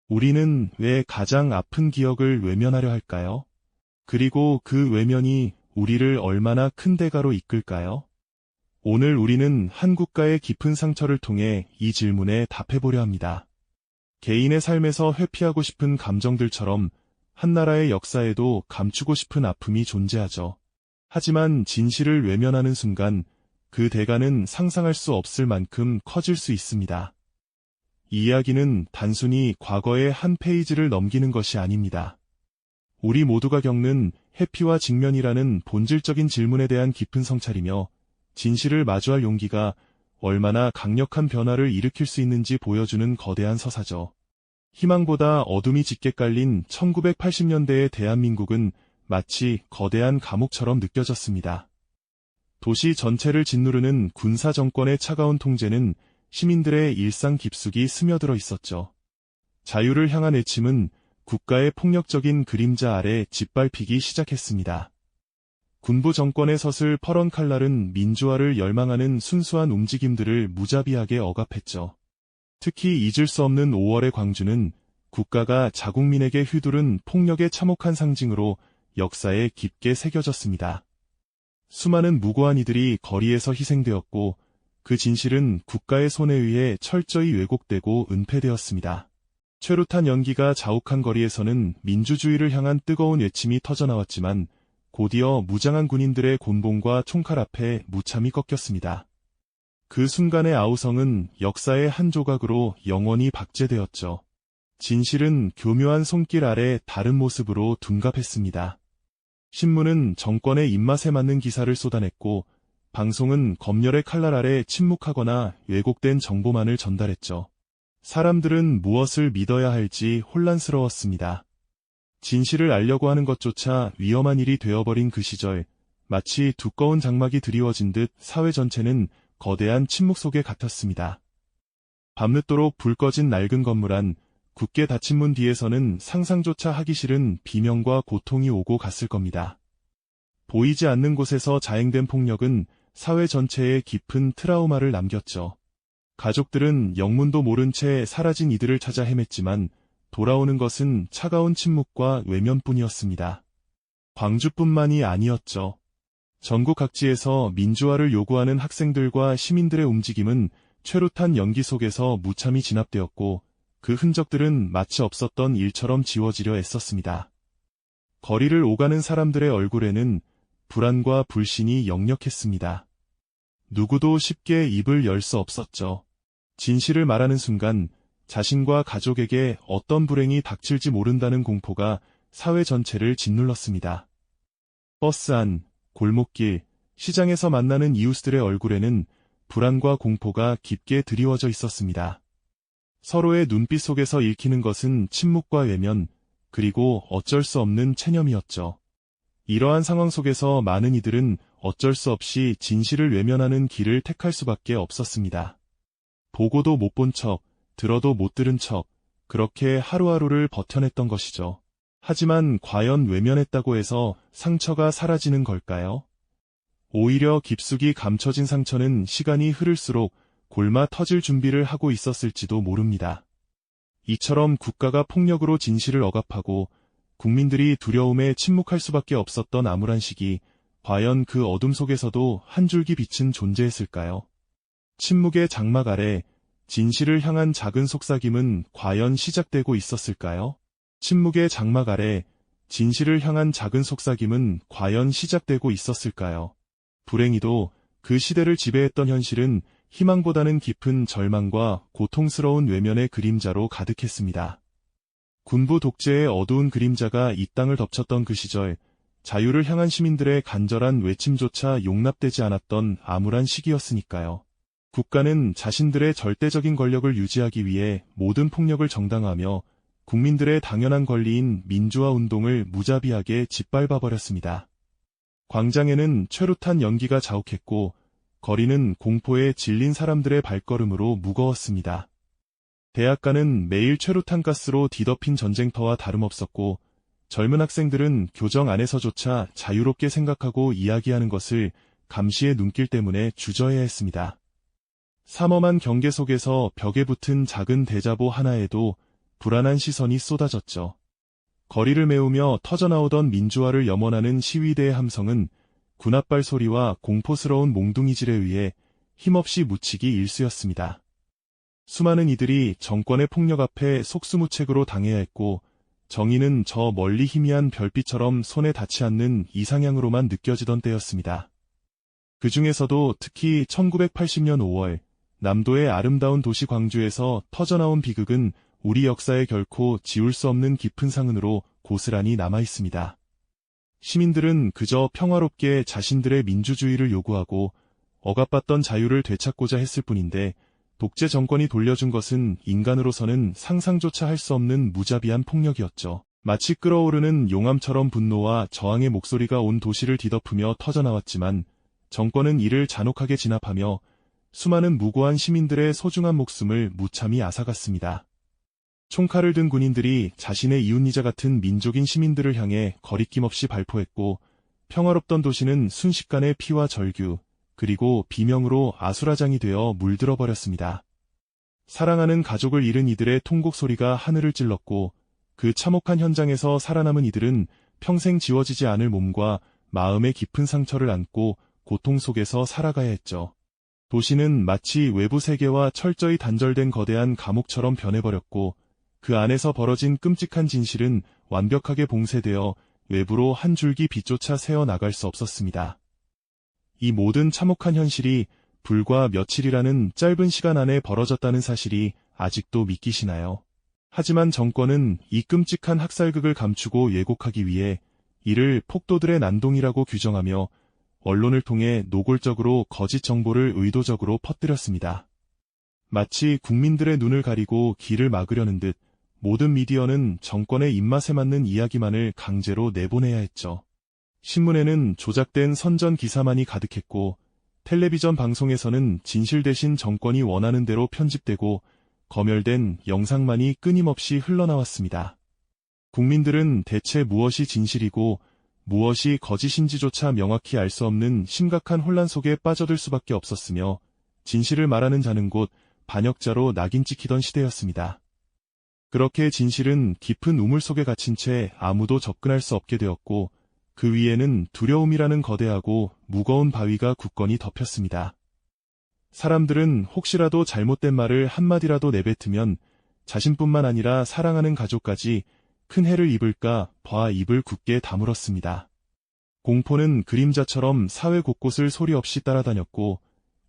우리는 왜 가장 아픈 기억을 외면하려 할까요? 그리고 그 외면이 우리를 얼마나 큰 대가로 이끌까요? 오늘 우리는 한 국가의 깊은 상처를 통해 이 질문에 답해보려 합니다. 개인의 삶에서 회피하고 싶은 감정들처럼 한 나라의 역사에도 감추고 싶은 아픔이 존재하죠. 하지만 진실을 외면하는 순간 그 대가는 상상할 수 없을 만큼 커질 수 있습니다. 이 이야기는 단순히 과거의 한 페이지를 넘기는 것이 아닙니다. 우리 모두가 겪는 회피와 직면이라는 본질적인 질문에 대한 깊은 성찰이며 진실을 마주할 용기가 얼마나 강력한 변화를 일으킬 수 있는지 보여주는 거대한 서사죠. 희망보다 어둠이 짙게 깔린 1980년대의 대한민국은 마치 거대한 감옥처럼 느껴졌습니다. 도시 전체를 짓누르는 군사 정권의 차가운 통제는 시민들의 일상 깊숙이 스며들어 있었죠. 자유를 향한 외침은 국가의 폭력적인 그림자 아래 짓밟히기 시작했습니다. 군부 정권의 서슬 퍼런 칼날은 민주화를 열망하는 순수한 움직임들을 무자비하게 억압했죠. 특히 잊을 수 없는 5월의 광주는 국가가 자국민에게 휘두른 폭력의 참혹한 상징으로 역사에 깊게 새겨졌습니다. 수많은 무고한 이들이 거리에서 희생되었고 그 진실은 국가의 손에 의해 철저히 왜곡되고 은폐되었습니다. 최루탄 연기가 자욱한 거리에서는 민주주의를 향한 뜨거운 외침이 터져나왔지만 곧이어 무장한 군인들의 곤봉과 총칼 앞에 무참히 꺾였습니다. 그 순간의 아우성은 역사의 한 조각으로 영원히 박제되었죠. 진실은 교묘한 손길 아래 다른 모습으로 둔갑했습니다. 신문은 정권의 입맛에 맞는 기사를 쏟아냈고 방송은 검열의 칼날 아래 침묵하거나 왜곡된 정보만을 전달했죠. 사람들은 무엇을 믿어야 할지 혼란스러웠습니다. 진실을 알려고 하는 것조차 위험한 일이 되어버린 그 시절, 마치 두꺼운 장막이 드리워진 듯 사회 전체는 거대한 침묵 속에 갇혔습니다. 밤늦도록 불 꺼진 낡은 건물 안, 굳게 닫힌 문 뒤에서는 상상조차 하기 싫은 비명과 고통이 오고 갔을 겁니다. 보이지 않는 곳에서 자행된 폭력은 사회 전체에 깊은 트라우마를 남겼죠. 가족들은 영문도 모른 채 사라진 이들을 찾아 헤맸지만 돌아오는 것은 차가운 침묵과 외면뿐이었습니다. 광주뿐만이 아니었죠. 전국 각지에서 민주화를 요구하는 학생들과 시민들의 움직임은 최루탄 연기 속에서 무참히 진압되었고 그 흔적들은 마치 없었던 일처럼 지워지려 애썼습니다. 거리를 오가는 사람들의 얼굴에는 불안과 불신이 역력했습니다. 누구도 쉽게 입을 열 수 없었죠. 진실을 말하는 순간 자신과 가족에게 어떤 불행이 닥칠지 모른다는 공포가 사회 전체를 짓눌렀습니다. 버스 안, 골목길, 시장에서 만나는 이웃들의 얼굴에는 불안과 공포가 깊게 드리워져 있었습니다. 서로의 눈빛 속에서 읽히는 것은 침묵과 외면, 그리고 어쩔 수 없는 체념이었죠. 이러한 상황 속에서 많은 이들은 어쩔 수 없이 진실을 외면하는 길을 택할 수밖에 없었습니다. 보고도 못 본 척, 들어도 못 들은 척, 그렇게 하루하루를 버텨냈던 것이죠. 하지만 과연 외면했다고 해서 상처가 사라지는 걸까요? 오히려 깊숙이 감춰진 상처는 시간이 흐를수록 골마 터질 준비를 하고 있었을지도 모릅니다. 이처럼 국가가 폭력으로 진실을 억압하고 국민들이 두려움에 침묵할 수밖에 없었던 암울한 시기, 과연 그 어둠 속에서도 한 줄기 빛은 존재했을까요? 침묵의 장막 아래 진실을 향한 작은 속삭임은 과연 시작되고 있었을까요? 침묵의 장막 아래 진실을 향한 작은 속삭임은 과연 시작되고 있었을까요? 불행히도 그 시대를 지배했던 현실은 희망보다는 깊은 절망과 고통스러운 외면의 그림자로 가득했습니다. 군부 독재의 어두운 그림자가 이 땅을 덮쳤던 그 시절, 자유를 향한 시민들의 간절한 외침조차 용납되지 않았던 암울한 시기였으니까요. 국가는 자신들의 절대적인 권력을 유지하기 위해 모든 폭력을 정당화하며 국민들의 당연한 권리인 민주화 운동을 무자비하게 짓밟아버렸습니다. 광장에는 최루탄 연기가 자욱했고 거리는 공포에 질린 사람들의 발걸음으로 무거웠습니다. 대학가는 매일 최루탄 가스로 뒤덮인 전쟁터와 다름없었고 젊은 학생들은 교정 안에서조차 자유롭게 생각하고 이야기하는 것을 감시의 눈길 때문에 주저해야 했습니다. 삼엄한 경계 속에서 벽에 붙은 작은 대자보 하나에도 불안한 시선이 쏟아졌죠. 거리를 메우며 터져나오던 민주화를 염원하는 시위대의 함성은 군합발 소리와 공포스러운 몽둥이질에 의해 힘없이 묻히기 일쑤였습니다. 수많은 이들이 정권의 폭력 앞에 속수무책으로 당해야 했고, 정의는 저 멀리 희미한 별빛처럼 손에 닿지 않는 이상향으로만 느껴지던 때였습니다. 그 중에서도 특히 1980년 5월 남도의 아름다운 도시 광주에서 터져나온 비극은 우리 역사에 결코 지울 수 없는 깊은 상흔으로 고스란히 남아있습니다. 시민들은 그저 평화롭게 자신들의 민주주의를 요구하고 억압받던 자유를 되찾고자 했을 뿐인데, 독재 정권이 돌려준 것은 인간으로서는 상상조차 할 수 없는 무자비한 폭력이었죠. 마치 끓어오르는 용암처럼 분노와 저항의 목소리가 온 도시를 뒤덮으며 터져나왔지만, 정권은 이를 잔혹하게 진압하며 수많은 무고한 시민들의 소중한 목숨을 무참히 앗아갔습니다. 총칼을 든 군인들이 자신의 이웃이자 같은 민족인 시민들을 향해 거리낌 없이 발포했고, 평화롭던 도시는 순식간에 피와 절규, 그리고 비명으로 아수라장이 되어 물들어 버렸습니다. 사랑하는 가족을 잃은 이들의 통곡 소리가 하늘을 찔렀고, 그 참혹한 현장에서 살아남은 이들은 평생 지워지지 않을 몸과 마음의 깊은 상처를 안고 고통 속에서 살아가야 했죠. 도시는 마치 외부 세계와 철저히 단절된 거대한 감옥처럼 변해버렸고, 그 안에서 벌어진 끔찍한 진실은 완벽하게 봉쇄되어 외부로 한 줄기 빛조차 새어나갈 수 없었습니다. 이 모든 참혹한 현실이 불과 며칠이라는 짧은 시간 안에 벌어졌다는 사실이 아직도 믿기시나요? 하지만 정권은 이 끔찍한 학살극을 감추고 왜곡하기 위해 이를 폭도들의 난동이라고 규정하며 언론을 통해 노골적으로 거짓 정보를 의도적으로 퍼뜨렸습니다. 마치 국민들의 눈을 가리고 귀를 막으려는 듯 모든 미디어는 정권의 입맛에 맞는 이야기만을 강제로 내보내야 했죠. 신문에는 조작된 선전 기사만이 가득했고, 텔레비전 방송에서는 진실 대신 정권이 원하는 대로 편집되고 검열된 영상만이 끊임없이 흘러나왔습니다. 국민들은 대체 무엇이 진실이고 무엇이 거짓인지조차 명확히 알 수 없는 심각한 혼란 속에 빠져들 수밖에 없었으며, 진실을 말하는 자는 곧 반역자로 낙인 찍히던 시대였습니다. 그렇게 진실은 깊은 우물 속에 갇힌 채 아무도 접근할 수 없게 되었고, 그 위에는 두려움이라는 거대하고 무거운 바위가 굳건히 덮였습니다. 사람들은 혹시라도 잘못된 말을 한마디라도 내뱉으면 자신뿐만 아니라 사랑하는 가족까지 큰 해를 입을까 봐 입을 굳게 다물었습니다. 공포는 그림자처럼 사회 곳곳을 소리 없이 따라다녔고,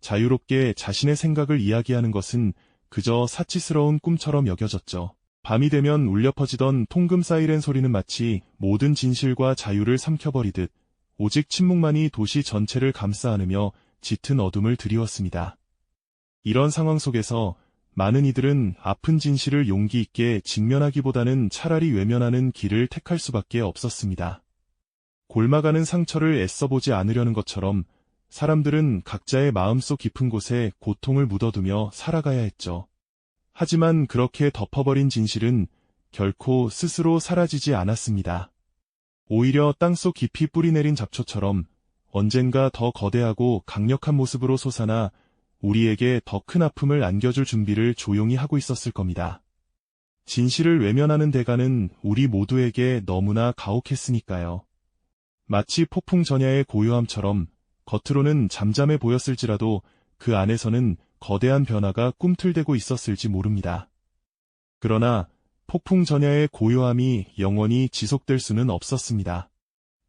자유롭게 자신의 생각을 이야기하는 것은 그저 사치스러운 꿈처럼 여겨졌죠. 밤이 되면 울려 퍼지던 통금 사이렌 소리는 마치 모든 진실과 자유를 삼켜버리듯 오직 침묵만이 도시 전체를 감싸 안으며 짙은 어둠을 드리웠습니다. 이런 상황 속에서 많은 이들은 아픈 진실을 용기 있게 직면하기보다는 차라리 외면하는 길을 택할 수밖에 없었습니다. 골마가는 상처를 애써보지 않으려는 것처럼 사람들은 각자의 마음속 깊은 곳에 고통을 묻어두며 살아가야 했죠. 하지만 그렇게 덮어버린 진실은 결코 스스로 사라지지 않았습니다. 오히려 땅속 깊이 뿌리내린 잡초처럼 언젠가 더 거대하고 강력한 모습으로 솟아나 우리에게 더 큰 아픔을 안겨줄 준비를 조용히 하고 있었을 겁니다. 진실을 외면하는 대가는 우리 모두에게 너무나 가혹했으니까요. 마치 폭풍 전야의 고요함처럼 겉으로는 잠잠해 보였을지라도 그 안에서는 거대한 변화가 꿈틀대고 있었을지 모릅니다. 그러나 폭풍 전야의 고요함이 영원히 지속될 수는 없었습니다.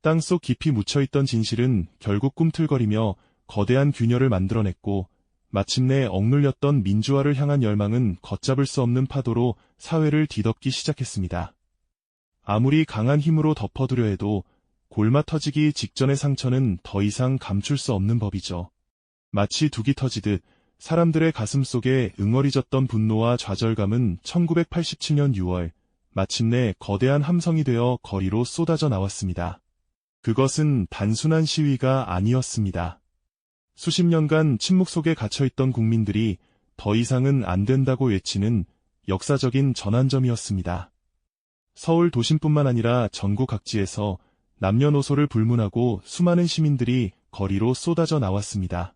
땅속 깊이 묻혀있던 진실은 결국 꿈틀거리며 거대한 균열을 만들어냈고, 마침내 억눌렸던 민주화를 향한 열망은 걷잡을 수 없는 파도로 사회를 뒤덮기 시작했습니다. 아무리 강한 힘으로 덮어두려 해도 골마 터지기 직전의 상처는 더 이상 감출 수 없는 법이죠. 마치 둑이 터지듯 사람들의 가슴 속에 응어리졌던 분노와 좌절감은 1987년 6월 마침내 거대한 함성이 되어 거리로 쏟아져 나왔습니다. 그것은 단순한 시위가 아니었습니다. 수십 년간 침묵 속에 갇혀있던 국민들이 더 이상은 안 된다고 외치는 역사적인 전환점이었습니다. 서울 도심뿐만 아니라 전국 각지에서 남녀노소를 불문하고 수많은 시민들이 거리로 쏟아져 나왔습니다.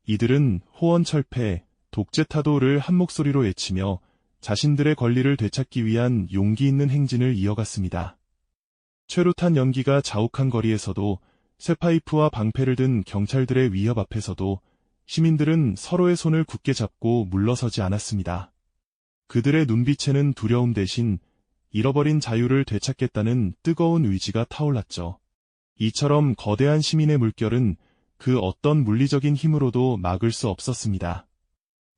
이들은 호언철폐, 독재 타도를 한 목소리로 외치며 자신들의 권리를 되찾기 위한 용기 있는 행진을 이어갔습니다. 최루탄 연기가 자욱한 거리에서도 쇠파이프와 방패를 든 경찰들의 위협 앞에서도 시민들은 서로의 손을 굳게 잡고 물러서지 않았습니다. 그들의 눈빛에는 두려움 대신 잃어버린 자유를 되찾겠다는 뜨거운 의지가 타올랐죠. 이처럼 거대한 시민의 물결은 그 어떤 물리적인 힘으로도 막을 수 없었습니다.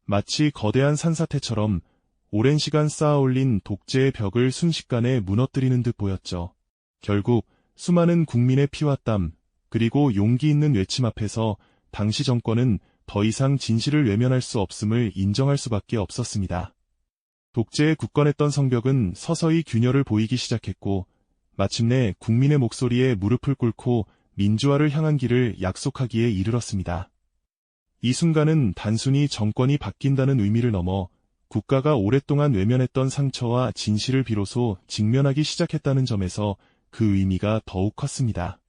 마치 거대한 산사태처럼 오랜 시간 쌓아올린 독재의 벽을 순식간에 무너뜨리는 듯 보였죠. 결국 수많은 국민의 피와 땀, 그리고 용기 있는 외침 앞에서 당시 정권은 더 이상 진실을 외면할 수 없음을 인정할 수밖에 없었습니다. 독재에 굳건했던 성벽은 서서히 균열을 보이기 시작했고 마침내 국민의 목소리에 무릎을 꿇고 민주화를 향한 길을 약속하기에 이르렀습니다. 이 순간은 단순히 정권이 바뀐다는 의미를 넘어 국가가 오랫동안 외면했던 상처와 진실을 비로소 직면하기 시작했다는 점에서 그 의미가 더욱 컸습니다.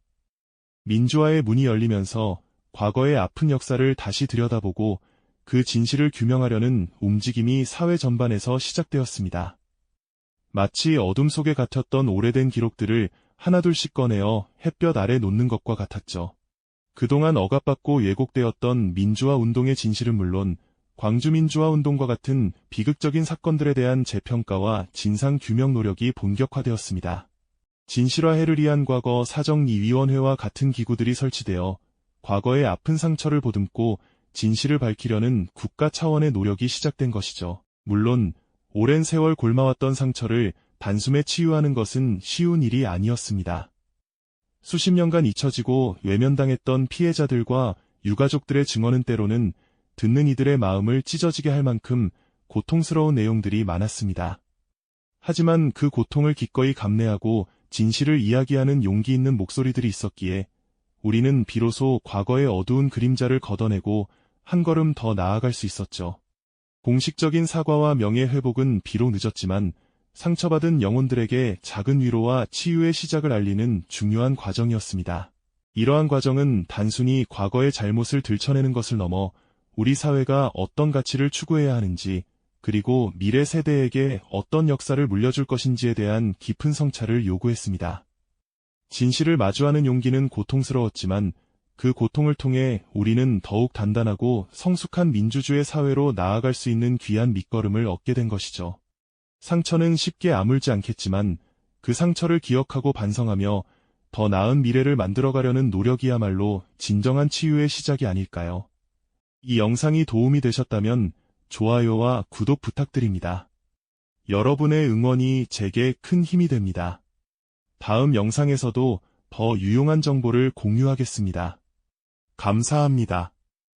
민주화의 문이 열리면서 과거의 아픈 역사를 다시 들여다보고 그 진실을 규명하려는 움직임이 사회 전반에서 시작되었습니다. 마치 어둠 속에 갇혔던 오래된 기록들을 하나둘씩 꺼내어 햇볕 아래 놓는 것과 같았죠. 그동안 억압받고 왜곡되었던 민주화 운동의 진실은 물론 광주민주화 운동과 같은 비극적인 사건들에 대한 재평가와 진상 규명 노력이 본격화되었습니다. 진실화해를 위한 과거 사정위원회와 같은 기구들이 설치되어 과거의 아픈 상처를 보듬고 진실을 밝히려는 국가 차원의 노력이 시작된 것이죠. 물론 오랜 세월 곪아왔던 상처를 단숨에 치유하는 것은 쉬운 일이 아니었습니다. 수십 년간 잊혀지고 외면당했던 피해자들과 유가족들의 증언은 때로는 듣는 이들의 마음을 찢어지게 할 만큼 고통스러운 내용들이 많았습니다. 하지만 그 고통을 기꺼이 감내하고 진실을 이야기하는 용기 있는 목소리들이 있었기에 우리는 비로소 과거의 어두운 그림자를 걷어내고 한 걸음 더 나아갈 수 있었죠. 공식적인 사과와 명예회복은 비록 늦었지만 상처받은 영혼들에게 작은 위로와 치유의 시작을 알리는 중요한 과정이었습니다. 이러한 과정은 단순히 과거의 잘못을 들춰내는 것을 넘어 우리 사회가 어떤 가치를 추구해야 하는지, 그리고 미래 세대에게 어떤 역사를 물려줄 것인지에 대한 깊은 성찰을 요구했습니다. 진실을 마주하는 용기는 고통스러웠지만 그 고통을 통해 우리는 더욱 단단하고 성숙한 민주주의 사회로 나아갈 수 있는 귀한 밑거름을 얻게 된 것이죠. 상처는 쉽게 아물지 않겠지만 그 상처를 기억하고 반성하며 더 나은 미래를 만들어가려는 노력이야말로 진정한 치유의 시작이 아닐까요? 이 영상이 도움이 되셨다면 좋아요와 구독 부탁드립니다. 여러분의 응원이 제게 큰 힘이 됩니다. 다음 영상에서도 더 유용한 정보를 공유하겠습니다. 감사합니다.